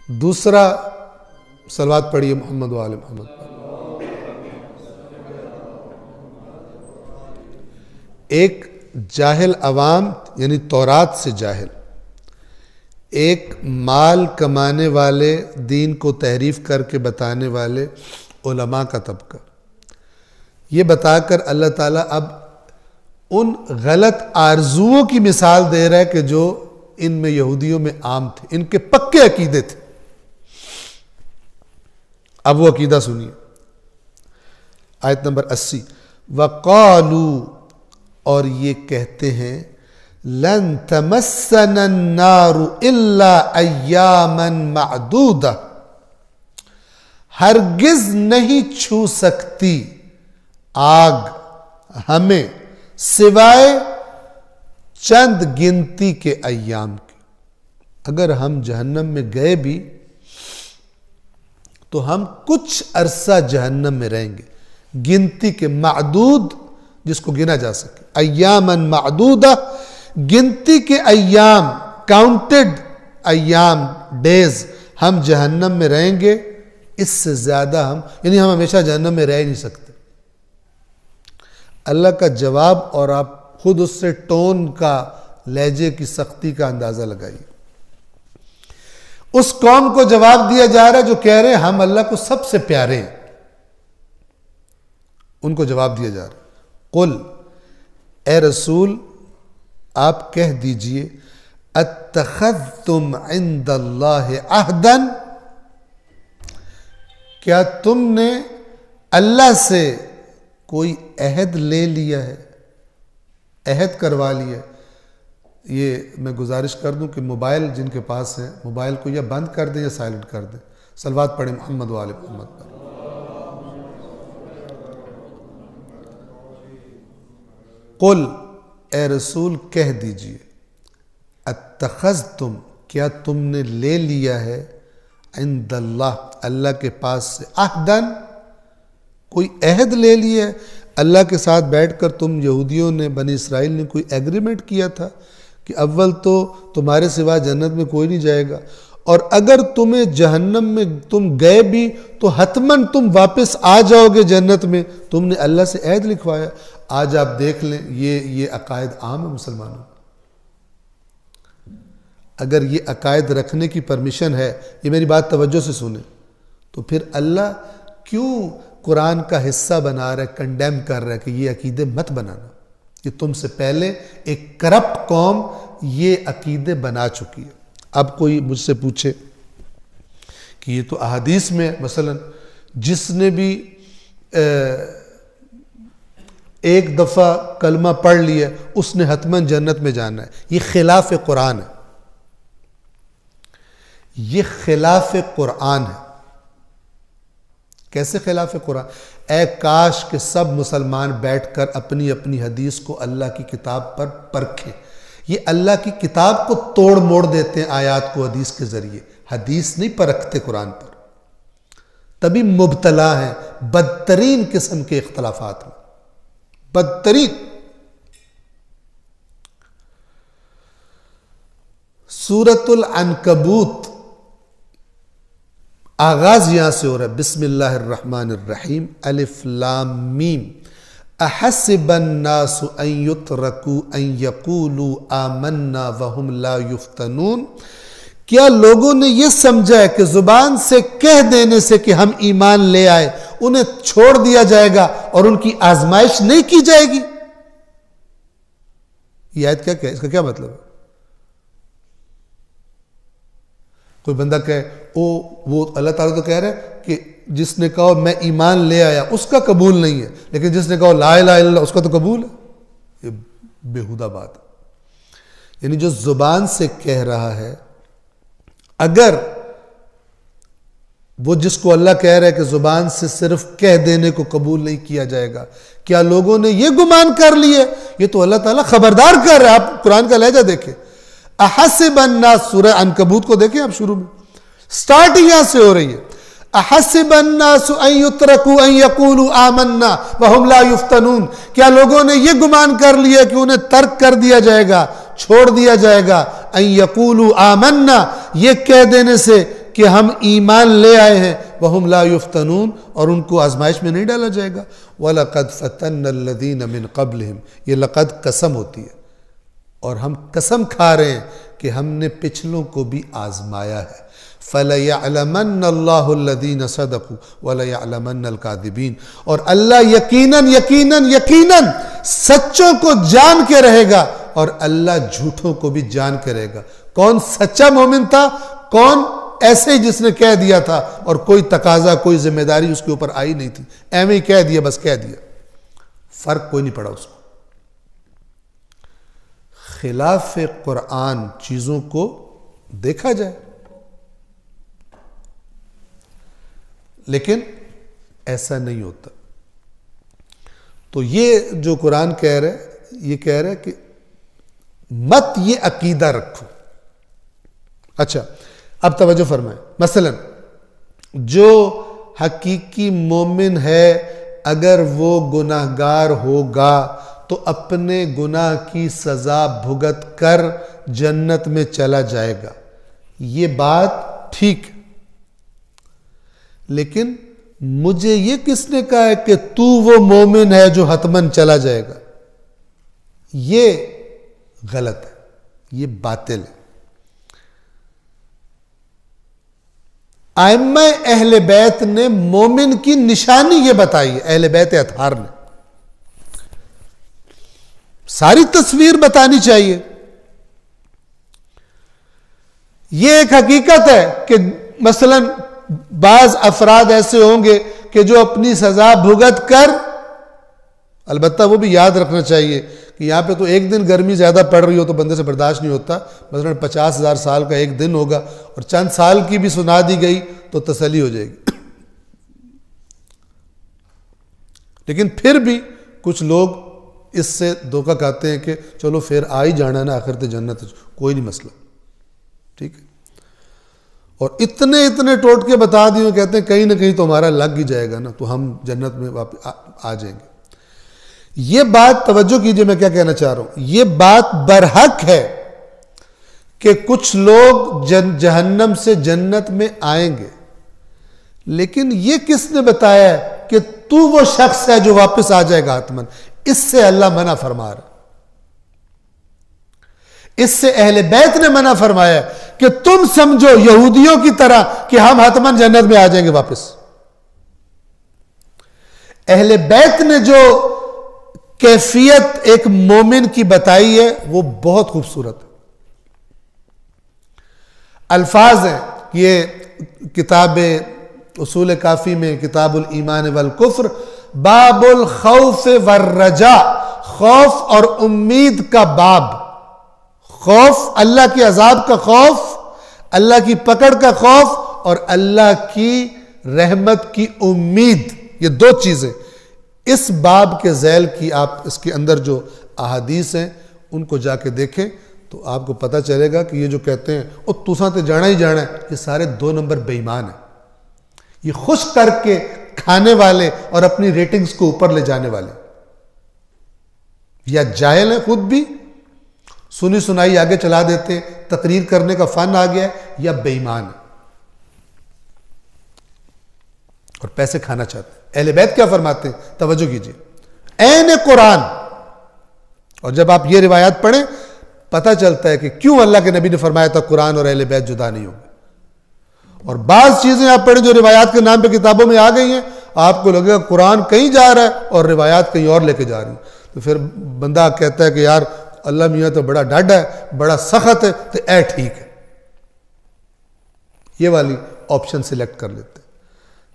دوسرا صلوات پڑھیے محمد و آل محمد پر۔ ایک جاہل عوام یعنی تورات سے جاہل، ایک مال کمانے والے، دین کو تحریف کر کے بتانے والے علماء کا طبقہ، یہ بتا کر اللہ تعالیٰ اب ان غلط آرزوؤں کی مثال دے رہا ہے کہ جو ان میں یہودیوں میں عام تھے، ان کے پکے عقیدے تھے۔ اب وہ عقیدہ سنیے، آیت نمبر 80، وَقَالُوا، اور یہ کہتے ہیں، لَن تَمَسَّنَا النَّارُ إِلَّا أَيَّامًا مَعْدُودَةً، ہرگز نہیں چھو سکتی آگ ہمیں سوائے چند گنتی کے ایام کے۔ اگر ہم جہنم میں گئے بھی تو ہم کچھ عرصہ جہنم میں رہیں گے، گنتی کے، معدود جس کو گنا جا سکے، ایاماً معدودہ، گنتی کے ایام، کاؤنٹڈ ایام، ڈیز ہم جہنم میں رہیں گے، اس سے زیادہ یعنی ہم ہمیشہ جہنم میں رہ نہیں سکتے۔ اللہ کا جواب، اور آپ خود اس سے ٹون کا، لہجے کی سختی کا اندازہ لگائیے۔ اس قوم کو جواب دیا جا رہا ہے جو کہہ رہے ہیں ہم اللہ کو سب سے پیارے ہیں، ان کو جواب دیا جا رہا ہے، قل، اے رسول آپ کہہ دیجئے، اتخذتم عند اللہ عہدا، کیا تم نے اللہ سے کوئی عہد لے لیا ہے، عہد کروا لیا ہے؟ یہ میں گزارش کر دوں کہ موبائل جن کے پاس ہے، موبائل کو یا بند کر دیں یا سائلنٹ کر دیں۔ صلوات پڑھیں محمد و آل محمد پر۔ قل، اے رسول کہہ دیجئے، اتخذتم، کیا تم نے لے لیا ہے، عند اللہ، اللہ کے پاس سے، عہداً، کوئی عہد لے لیا ہے؟ اللہ کے ساتھ بیٹھ کر تم یہودیوں نے، بنی اسرائیل نے کوئی ایگریمنٹ کیا تھا کہ اول تو تمہارے سوا جنت میں کوئی نہیں جائے گا، اور اگر تمہیں جہنم میں تم گئے بھی تو حتماً تم واپس آ جاؤ گے جنت میں، تم نے اللہ سے عہد لکھوایا۔ آج آپ دیکھ لیں یہ عقائد عام ہے مسلمانوں۔ اگر یہ عقائد رکھنے کی پرمیشن ہے، یہ میری بات توجہ سے سنیں، تو پھر اللہ کیوں قرآن کا حصہ بنا رہا ہے، کنڈیم کر رہا ہے کہ یہ عقیدے مت بنانا؟ یہ تم سے پہلے ایک کرپٹ قوم یہ عقیدے بنا چکی ہے۔ اب کوئی مجھ سے پوچھے کہ یہ تو احادیث میں مثلا جس نے بھی ایک دفعہ کلمہ پڑھ لیا اس نے حتماً جنت میں جانا ہے، یہ خلاف قرآن ہے، یہ خلاف قرآن ہے۔ کیسے خلاف قرآن؟ اے کاش کہ سب مسلمان بیٹھ کر اپنی اپنی حدیث کو اللہ کی کتاب پر پرکھیں۔ یہ اللہ کی کتاب کو توڑ موڑ دیتے ہیں آیات کو حدیث کے ذریعے، حدیث نہیں پرکھتے قرآن پر، تبھی مبتلا ہیں بدترین قسم کے اختلافات میں، بدترین۔ سورۃ العنکبوت، آغاز یہاں سے ہو رہا ہے، بسم اللہ الرحمن الرحیم، الف لام میم، احسب الناس ان یترکوا ان یقولوا آمنا وهم لا یفتنون، کیا لوگوں نے یہ سمجھا ہے کہ زبان سے کہہ دینے سے کہ ہم ایمان لے آئے انہیں چھوڑ دیا جائے گا اور ان کی آزمائش نہیں کی جائے گی؟ یہ آیت کیا ہے؟ اس کا کیا مطلب ہے؟ کوئی بندہ کہے وہ اللہ تعالیٰ تو کہہ رہا ہے کہ جس نے کہا میں ایمان لے آیا اس کا قبول نہیں ہے، لیکن جس نے کہا لا الہ الا اللہ اس کا تو قبول ہے۔ یہ بیہودہ بات ہے۔ یعنی جو زبان سے کہہ رہا ہے، اگر وہ جس کو اللہ کہہ رہا ہے کہ زبان سے صرف کہہ دینے کو قبول نہیں کیا جائے گا، کیا لوگوں نے یہ گمان کر لیے؟ یہ تو اللہ تعالیٰ خبردار کر رہا ہے۔ آپ قرآن کا لہجہ دیکھیں، احسب الناس، سورہ عنکبوت کو دیکھیں آپ، شروع میں سٹارٹنگ یہاں سے ہو رہی ہے، احسب الناس ان یترکوا ان یقولوا آمنا وهم لا یفتنون، کیا لوگوں نے یہ گمان کر لیا کہ انہیں ترک کر دیا جائے گا، چھوڑ دیا جائے گا، ان یقولوا آمنا، یہ کہہ دینے سے کہ ہم ایمان لے آئے ہیں وَهُمْ لَا يُفْتَنُونَ اور ان کو آزمائش میں نہیں ڈالا جائے گا. وَلَقَدْ فَتَنَّ الَّذِينَ مِن قَبْلِهِمْ یہ لقد قسم ہوتی ہے اور ہم قسم کھا رہے ہیں کہ ہم نے پچھلوں کو بھی آزمایا ہے. فَلَيَعْلَمَنَّ اللَّهُ الَّذِينَ صَدَقُوا وَلَيَعْلَمَنَّ الْكَاذِبِينَ اور اللہ یقیناً سچوں کو جان کے رہے گا اور اللہ جھوٹوں کو بھی جان کے رہے گا. کون سچا مومن تھا، کون ایسے ہی جس نے کہہ دیا تھا اور کوئی تقاضا کوئی ذمہ داری اس کے اوپر آئی نہیں تھی، ایویں ہی کہہ دیا، بس کہہ دیا، فرق کوئی نہیں پڑا اس کو. خلاف قرآن چیزوں کو دیکھا جائے، لیکن ایسا نہیں ہوتا. تو یہ جو قرآن کہہ رہے یہ کہہ رہے کہ مت یہ عقیدہ رکھو. اچھا اب توجہ فرمائیں. مثلا جو حقیقی مومن ہے اگر وہ گناہگار ہوگا تو اپنے گناہ کی سزا بھگت کر جنت میں چلا جائے گا، یہ بات ٹھیک ہے. لیکن مجھے یہ کس نے کہا ہے کہ تو وہ مومن ہے جو حتماً چلا جائے گا؟ یہ غلط ہے، یہ باطل ہے. ائمہ اہل بیت نے مومن کی نشانی یہ بتائی ہے، اہل بیت اطہار نے. ساری تصویر بتانی چاہیے. یہ ایک حقیقت ہے کہ مثلا بعض افراد ایسے ہوں گے کہ جو اپنی سزا بھگت کر، البتہ وہ بھی یاد رکھنا چاہیے کہ یہاں پہ تو ایک دن گرمی زیادہ پڑ رہی ہو تو بندے سے برداشت نہیں ہوتا، مثلا 50,000 سال کا ایک دن ہوگا اور چند سال کی بھی سنا دی گئی تو تسلی ہو جائے گی. لیکن پھر بھی کچھ لوگ اس سے دھوکہ کھاتے ہیں کہ چلو پھر آ ہی جانا نا آخرت جنت، کوئی نہیں مسئلہ، ٹھیک ہے. اور اتنے ٹوٹ کے بتا دیے، کہتے ہیں کہیں نہ کہیں تو ہمارا لگ ہی جائے گا نا تو ہم جنت میں واپس آ جائیں گے. یہ بات توجہ کیجئے، میں کیا کہنا چاہ رہا ہوں. یہ بات برحق ہے کہ کچھ لوگ جہنم سے جنت میں آئیں گے، لیکن یہ کس نے بتایا ہے کہ تو وہ شخص ہے جو واپس آ جائے گا حتماً؟ اس سے اللہ منع فرما رہا ہے. اس سے اہل بیت نے منع فرمایا کہ تم سمجھو یہودیوں کی طرح کہ ہم حتماً جنت میں آ جائیں گے واپس. اہل بیت نے جو کیفیت ایک مومن کی بتائی ہے وہ بہت خوبصورت ہے. الفاظ ہیں، یہ کتاب اصول کافی میں کتاب الایمان والکفر، باب الخوف والرجاء، خوف اور امید کا باب. خوف، اللہ کے عذاب کا خوف، اللہ کی پکڑ کا خوف، اور اللہ کی رحمت کی امید، یہ دو چیزیں. اس باب کے ذیل کی آپ اس کے اندر جو احادیث ہیں ان کو جا کے دیکھیں تو آپ کو پتہ چلے گا کہ یہ جو کہتے ہیں او تساں تے جانا ہی جانا ہے، یہ سارے 2 نمبر بے ایمان ہیں. یہ خوش کر کے کھانے والے اور اپنی ریٹنگز کو اوپر لے جانے والے، یا جاہل ہیں خود بھی، سنی سنائی آگے چلا دیتے ہیں، تقریر کرنے کا فن آ گیا ہے، یا بے ایمان ہے اور پیسے کھانا چاہتے ہیں. اہل بیت کیا فرماتے ہیں؟ توجہ کیجئے. عین قرآن، اور جب آپ یہ روایات پڑھیں پتہ چلتا ہے کہ کیوں اللہ کے نبی نے فرمایا تھا قرآن اور اہل بیت جدا نہیں ہوں گے. اور بعض چیزیں آپ پڑھیں جو روایات کے نام پہ کتابوں میں آ گئی ہیں، آپ کو لگے گا قرآن کہیں جا رہا ہے اور روایات کہیں اور لے کے جا رہی ہیں. تو پھر بندہ کہتا ہے کہ یار اللہ میاں تو بڑا ڈاڈا ہے، بڑا سخت ہے، تو اے ٹھیک ہے، یہ والی آپشن سلیکٹ کر لیتے ہیں.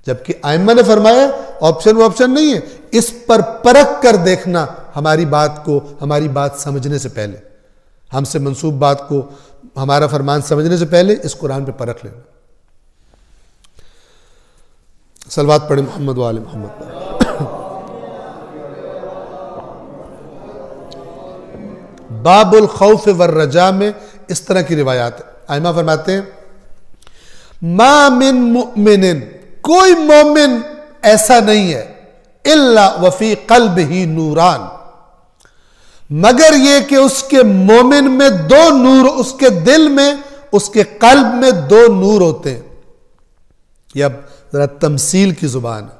جبکہ ائمہ نے فرمایا آپشن وہ آپشن نہیں ہے، اس پر پرکھ کر دیکھنا ہماری بات سمجھنے سے پہلے، ہم سے منسوب بات کو ہمارا فرمان سمجھنے سے پہلے اس قرآن پہ پرکھ لینا. صلوات پڑھیں محمد و آل محمد پر. باب الخوف والرجاء میں اس طرح کی روایات ہے. ائمہ فرماتے ہیں ما من مؤمن، کوئی مومن ایسا نہیں ہے الا وفی قلبہ نوران، مگر یہ کہ اس کے مومن میں 2 نور، اس کے دل میں، اس کے قلب میں 2 نور ہوتے ہیں. یہ اب ذرا تمثیل کی زبان ہے.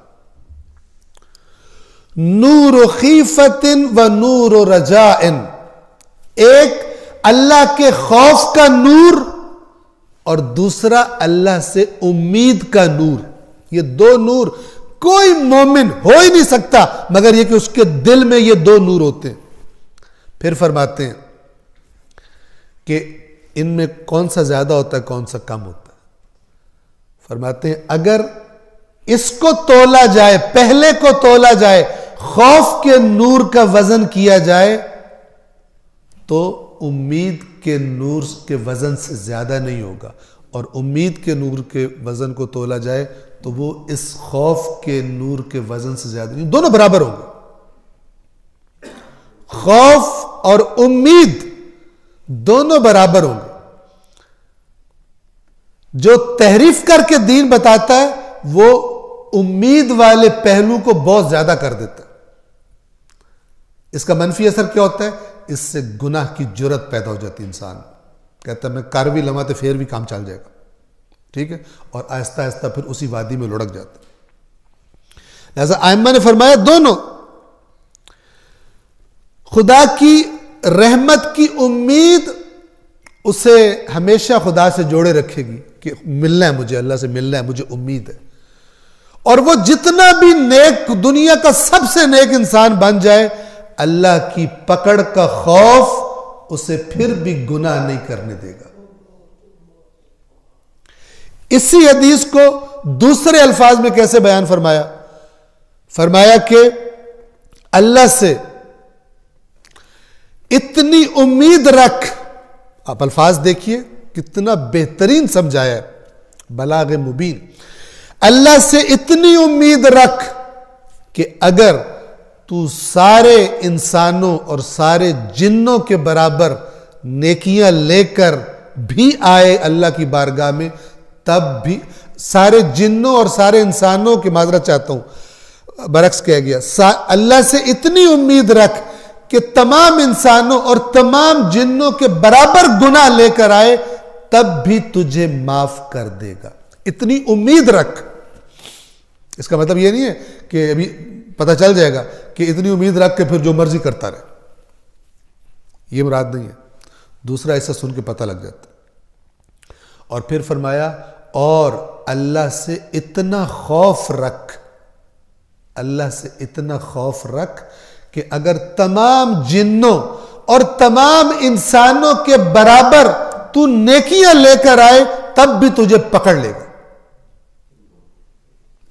نور خیفت و نور رجاء، ایک اللہ کے خوف کا نور اور دوسرا اللہ سے امید کا نور. یہ دو نور کوئی مومن ہو ہی نہیں سکتا مگر یہ کہ اس کے دل میں یہ دو نور ہوتے ہیں. پھر فرماتے ہیں کہ ان میں کون سا زیادہ ہوتا ہے کون سا کم ہوتا ہے. فرماتے ہیں اگر اس کو تولا جائے، پہلے کو تولا جائے، خوف کے نور کا وزن کیا جائے تو امید کے نور کے وزن سے زیادہ نہیں ہوگا، اور امید کے نور کے وزن کو تولا جائے تو وہ اس خوف کے نور کے وزن سے زیادہ نہیں، دونوں برابر ہوں گے. خوف اور امید دونوں برابر ہوں گے. جو تحریف کر کے دین بتاتا ہے وہ امید والے پہلو کو بہت زیادہ کر دیتا ہے. اس کا منفی اثر کیا ہوتا ہے؟ اس سے گناہ کی جرت پیدا ہو جاتی ہے. انسان کہتا ہے میں کر بھی لواں تو پھر بھی کام چل جائے گا، ٹھیک ہے، اور آہستہ آہستہ پھر اسی وادی میں لڑک جاتا ہے. لہذا ائمہ نے فرمایا دونوں، خدا کی رحمت کی امید اسے ہمیشہ خدا سے جوڑے رکھے گی کہ ملنا ہے مجھے، اللہ سے ملنا ہے، مجھے امید ہے. اور وہ جتنا بھی نیک، دنیا کا سب سے نیک انسان بن جائے، اللہ کی پکڑ کا خوف اسے پھر بھی گناہ نہیں کرنے دے گا. اسی حدیث کو دوسرے الفاظ میں کیسے بیان فرمایا؟ فرمایا کہ اللہ سے اتنی امید رکھ. آپ الفاظ دیکھیے کتنا بہترین سمجھایا ہے، بلاغ مبین. اللہ سے اتنی امید رکھ کہ اگر تو سارے انسانوں اور سارے جنوں کے برابر نیکیاں لے کر بھی آئے اللہ کی بارگاہ میں، تب بھی سارے جنوں اور سارے انسانوں کی معذرت چاہتا ہوں، برعکس کہہ گیا، اللہ سے اتنی امید رکھ کہ تمام انسانوں اور تمام جنوں کے برابر گناہ لے کر آئے تب بھی تجھے معاف کر دے گا. اتنی امید رکھ. اس کا مطلب یہ نہیں ہے کہ ابھی پتہ چل جائے گا کہ اتنی امید رکھ کے پھر جو مرضی کرتا رہے، یہ مراد نہیں ہے. دوسرا ایسا سن کے پتہ لگ جاتا. اور پھر فرمایا اور اللہ سے اتنا خوف رکھ، اللہ سے اتنا خوف رکھ کہ اگر تمام جنوں اور تمام انسانوں کے برابر تو نیکیاں لے کر آئے تب بھی تجھے پکڑ لے گا.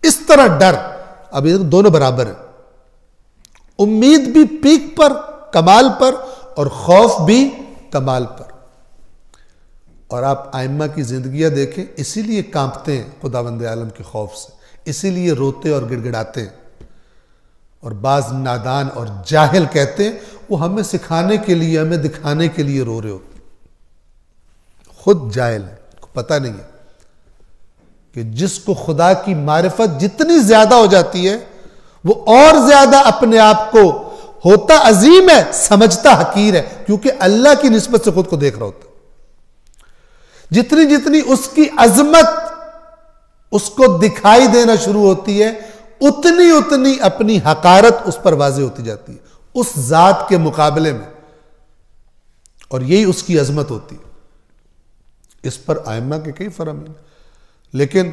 اس طرح ڈر. اب یہ دونوں برابر ہیں، امید بھی پیک پر، کمال پر، اور خوف بھی کمال پر. اور آپ ائمہ کی زندگیاں دیکھیں، اسی لیے کانپتے ہیں خداوند عالم کے خوف سے، اسی لیے روتے اور گڑ گڑاتے ہیں. اور بعض نادان اور جاہل کہتے ہیں وہ ہمیں سکھانے کے لیے، ہمیں دکھانے کے لیے رو رہے ہوتے. خود جاہل ہے، پتہ نہیں ہے کہ جس کو خدا کی معرفت جتنی زیادہ ہو جاتی ہے وہ اور زیادہ اپنے آپ کو ہوتا عظیم ہے، سمجھتا حقیر ہے، کیونکہ اللہ کی نسبت سے خود کو دیکھ رہا ہوتا. جتنی جتنی اس کی عظمت اس کو دکھائی دینا شروع ہوتی ہے، اتنی اتنی اپنی حقارت اس پر واضح ہوتی جاتی ہے اس ذات کے مقابلے میں، اور یہی اس کی عظمت ہوتی ہے. اس پر ائمہ کے کئی فرامین، لیکن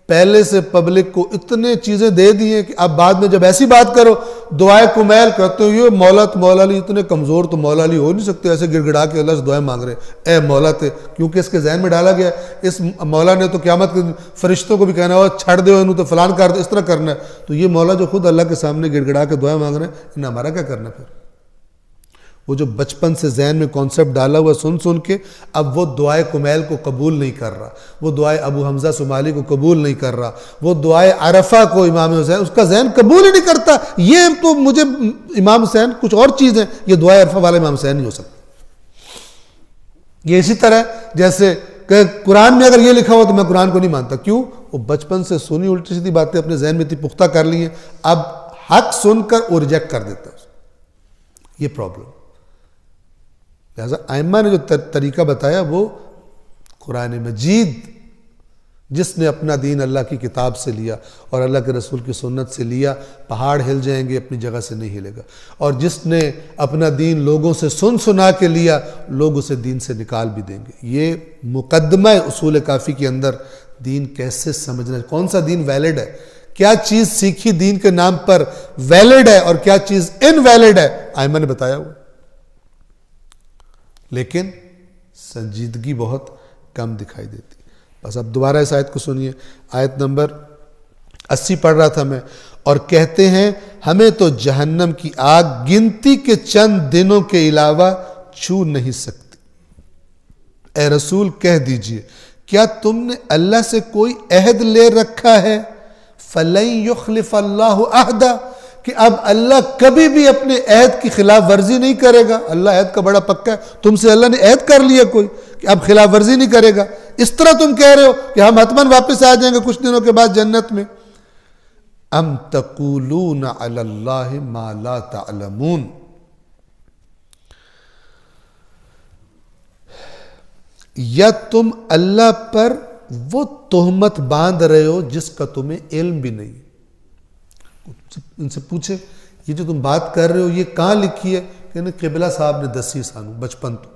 پہلے سے پبلک کو اتنے چیزیں دے دی ہیں کہ اب بعد میں جب ایسی بات کرو، دعائے کمیل کہتے ہو، یہ مولا علی اتنے کمزور تو مولا علی ہو نہیں سکتے، ایسے گڑ گڑا کے اللہ سے دعائیں مانگ رہے اے مولا تھے، کیونکہ اس کے ذہن میں ڈالا گیا اس مولا نے تو قیامت کے فرشتوں کو بھی کہنا ہوا چھڑ دو انہوں تو فلان کر دو، اس طرح کرنا ہے. تو یہ مولا جو خود اللہ کے سامنے گڑ گڑا کے دعائیں مانگ رہے ہیں، انہیں ہمارا کیا کرنا؟ پھر وہ جو بچپن سے ذہن میں کانسیپٹ ڈالا ہوا سن کے اب وہ دعائے کمیل کو قبول نہیں کر رہا، وہ دعائے ابو حمزہ صومالی کو قبول نہیں کر رہا، وہ دعائے عرفہ کو امام حسین اس کا ذہن قبول ہی نہیں کرتا. یہ تو مجھے امام حسین کچھ اور چیز ہے، یہ دعائے عرفہ والے امام حسین نہیں ہو سکتا. یہ اسی طرح جیسے کہ قرآن میں اگر یہ لکھا ہو تو میں قرآن کو نہیں مانتا. کیوں؟ وہ بچپن سے سنی الٹی سیدھی باتیں اپنے ذہن میں اتنی پختہ کر لی ہیں، اب حق سن کر وہ ریجیکٹ کر دیتا ہے. یہ پرابلم. لہذا ائمہ نے جو طریقہ بتایا وہ قرآن مجید جس نے اپنا دین اللہ کی کتاب سے لیا اور اللہ کے رسول کی سنت سے لیا، پہاڑ ہل جائیں گے، اپنی جگہ سے نہیں ہلے گا. اور جس نے اپنا دین لوگوں سے سنا کے لیا، لوگ اسے دین سے نکال بھی دیں گے. یہ مقدمہ اصول کافی کے اندر دین کیسے سمجھنا، کون سا دین ویلڈ ہے، کیا چیز سیکھی دین کے نام پر ویلڈ ہے اور کیا چیز انویلڈ ہے، آئمہ نے بتایا ہوا. لیکن سنجیدگی بہت کم دکھائی دیتی. بس اب دوبارہ اس آیت کو سنیے، آیت نمبر 80 پڑھ رہا تھا میں. اور کہتے ہیں ہمیں تو جہنم کی آگ گنتی کے چند دنوں کے علاوہ چھو نہیں سکتی. اے رسول کہہ دیجئے کیا تم نے اللہ سے کوئی عہد لے رکھا ہے؟ فَلَن يُخْلِفَ اللَّهُ عَهْدًا، کہ اب اللہ کبھی بھی اپنے عہد کی خلاف ورزی نہیں کرے گا. اللہ عہد کا بڑا پکا ہے، تم سے اللہ نے عہد کر لیا کوئی کہ اب خلاف ورزی نہیں کرے گا. اس طرح تم کہہ رہے ہو کہ ہم حتماً واپس آ جائیں گے کچھ دنوں کے بعد جنت میں. ام تقولون علی اللہ ما لا تعلمون، یا تم اللہ پر وہ تہمت باندھ رہے ہو جس کا تمہیں علم بھی نہیں. ان سے پوچھے یہ جو تم بات کر رہے ہو یہ کہاں لکھی ہے؟ کہ قبلہ صاحب نے دسی سانو بچپن تو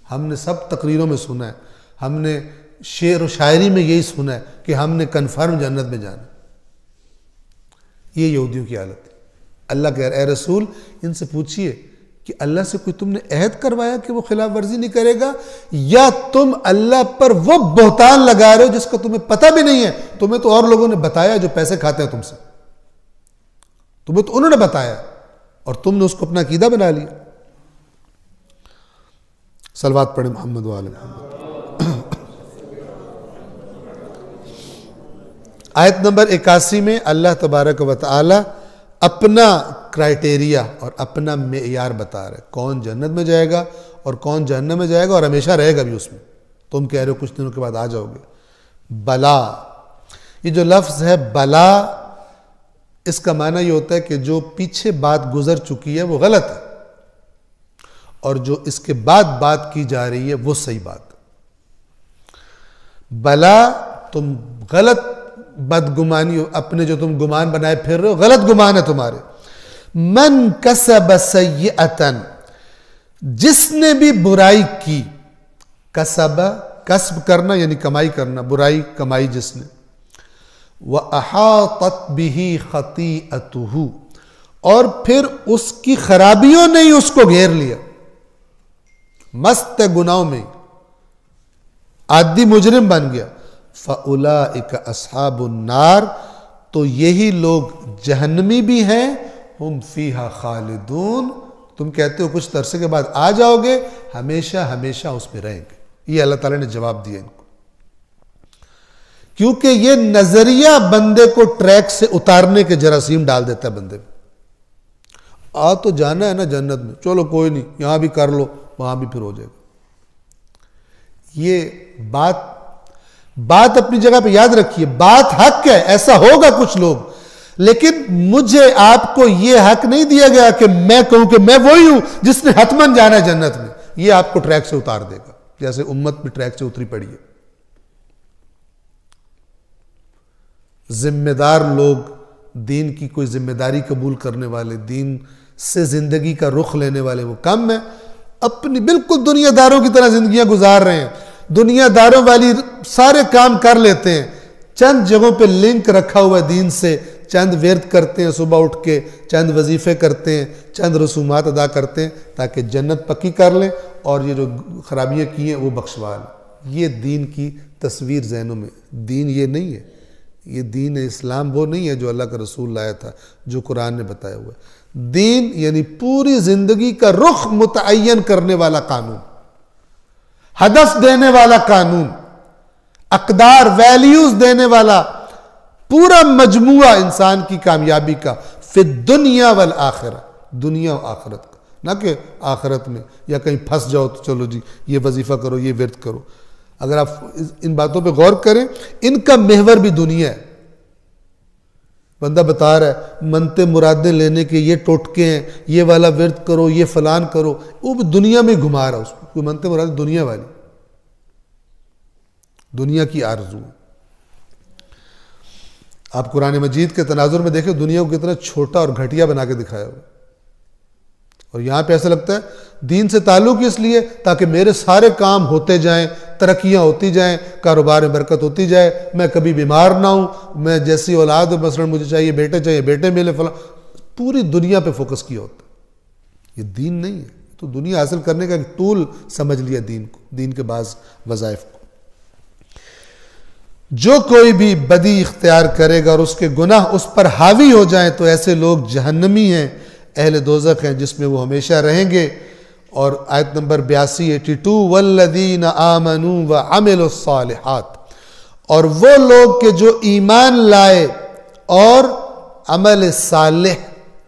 ہم نے سب تقریروں میں سنا ہے، ہم نے شعر و شاعری میں یہی سنا ہے کہ ہم نے کنفرم جنت میں جانا. یہ یہودیوں کی حالت ہے. اللہ کہ اے رسول ان سے پوچھئے کہ اللہ سے کوئی تم نے عہد کروایا کہ وہ خلاف ورزی نہیں کرے گا، یا تم اللہ پر وہ بہتان لگا رہے ہو جس کا تمہیں پتہ بھی نہیں ہے؟ تمہیں تو اور لوگوں نے بتایا جو پیسے کھاتے ہیں تم سے، تمہیں تو انہوں نے بتایا اور تم نے اس کو اپنا عقیدہ بنا لیا. صلوات پڑھیں محمد و آل محمد. آیت نمبر 81 میں اللہ تبارک و تعالی اپنا کرائٹیریا اور اپنا معیار بتا رہے کون جنت میں جائے گا اور کون جہنم میں جائے گا اور ہمیشہ رہے گا بھی اس میں. تم کہہ رہے ہو کچھ دنوں کے بعد آ جاؤ گے. بلا، یہ جو لفظ ہے بلا، اس کا معنی یہ ہوتا ہے کہ جو پیچھے بات گزر چکی ہے وہ غلط ہے اور جو اس کے بعد بات کی جا رہی ہے وہ صحیح بات. بلا، تم غلط بدگمانی، اپنے جو تم گمان بنائے پھر رہے ہو غلط گمان ہے تمہارے. من کسب سیئتن، جس نے بھی برائی کی، کسب کسب کرنا یعنی کمائی کرنا، برائی کمائی جس نے، وَأَحَاطَتْ بِهِ خَطِيئَتُهُ، اور پھر اس کی خرابیوں نے ہی اس کو گھیر لیا، مست گناہوں میں عادی مجرم بن گیا. فَأُولَئِكَ أَصْحَابُ النَّارِ، تو یہی لوگ جہنمی بھی ہیں، ہم فیہا خالدون، تم کہتے ہو کچھ عرصے کے بعد آ جاؤ گے، ہمیشہ ہمیشہ اس میں رہیں گے. یہ اللہ تعالیٰ نے جواب دیا ان کو، کیونکہ یہ نظریہ بندے کو ٹریک سے اتارنے کے جراثیم ڈال دیتا ہے بندے میں. آ تو جانا ہے نا جنت میں، چلو کوئی نہیں، یہاں بھی کر لو وہاں بھی پھر ہو جائے گا. یہ بات اپنی جگہ پہ یاد رکھیے، بات حق ہے، ایسا ہوگا کچھ لوگ، لیکن مجھے آپ کو یہ حق نہیں دیا گیا کہ میں کہوں کہ میں وہی ہوں جس نے حتماً جانا ہے جنت میں. یہ آپ کو ٹریک سے اتار دے گا، جیسے امت بھی ٹریک سے اتری پڑی ہے. ذمہ دار لوگ، دین کی کوئی ذمہ داری قبول کرنے والے، دین سے زندگی کا رخ لینے والے وہ کم ہیں. اپنی بالکل دنیا داروں کی طرح زندگیاں گزار رہے ہیں، دنیا داروں والی سارے کام کر لیتے ہیں، چند جگہوں پہ لنک رکھا ہوا ہے دین سے، چند ورد کرتے ہیں صبح اٹھ کے، چند وظیفے کرتے ہیں، چند رسومات ادا کرتے ہیں تاکہ جنت پکی کر لیں اور یہ جو خرابیاں کی ہیں وہ بخشوا لیں. یہ دین کی تصویر ذہنوں میں، دین یہ نہیں ہے. یہ دین اسلام وہ نہیں ہے جو اللہ کا رسول لایا تھا، جو قرآن نے بتایا ہوا ہے. دین یعنی پوری زندگی کا رخ متعین کرنے والا قانون، ہدف دینے والا قانون، اقدار، ویلیوز دینے والا پورا مجموعہ انسان کی کامیابی کا، فی الدنیا والآخرہ، دنیا و آخرت کا. نہ کہ آخرت میں یا کہیں پھنس جاؤ تو چلو جی یہ وظیفہ کرو، یہ ورد کرو. اگر آپ ان باتوں پہ غور کریں، ان کا محور بھی دنیا ہے. بندہ بتا رہا ہے منتے مرادیں لینے کے یہ ٹوٹکے ہیں، یہ والا ورد کرو، یہ فلان کرو، وہ بھی دنیا میں گھما رہا ہے اس کو، کوئی منتے مرادیں دنیا والی. دنیا کی آرزو. آپ قرآن مجید کے تناظر میں دیکھیں دنیا کو کتنا چھوٹا اور گھٹیا بنا کے دکھایا ہوا. اور یہاں پہ ایسا لگتا ہے دین سے تعلق اس لیے تاکہ میرے سارے کام ہوتے جائیں، ترقیاں ہوتی جائیں، کاروبار میں برکت ہوتی جائے، میں کبھی بیمار نہ ہوں، میں جیسی اولاد مثلا مجھے چاہیے بیٹے ملے فلاں. پوری دنیا پہ فوکس کیا ہوتا ہے. یہ دین نہیں ہے، تو دنیا حاصل کرنے کا ایک ٹول سمجھ لیا دین کو، دین کے بعض وظائف کو. جو کوئی بھی بدی اختیار کرے گا اور اس کے گناہ اس پر حاوی ہو جائیں تو ایسے لوگ جہنمی ہیں، اہل دوزخ ہیں جس میں وہ ہمیشہ رہیں گے. اور آیت نمبر 82 والذین آمنوا وعملوا الصالحات، اور وہ لوگ کہ جو ایمان لائے اور عمل صالح،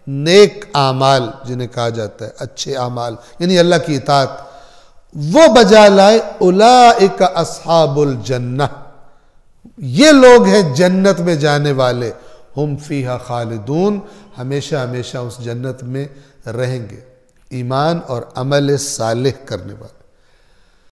نیک اعمال جنہیں کہا جاتا ہے، اچھے اعمال یعنی اللہ کی اطاعت، وہ بجا لائے، اولئک اصحاب الجنہ، یہ لوگ ہیں جنت میں جانے والے، ہم فیہا خالدون، ہمیشہ ہمیشہ اس جنت میں رہیں گے. ایمان اور عمل صالح کرنے والے.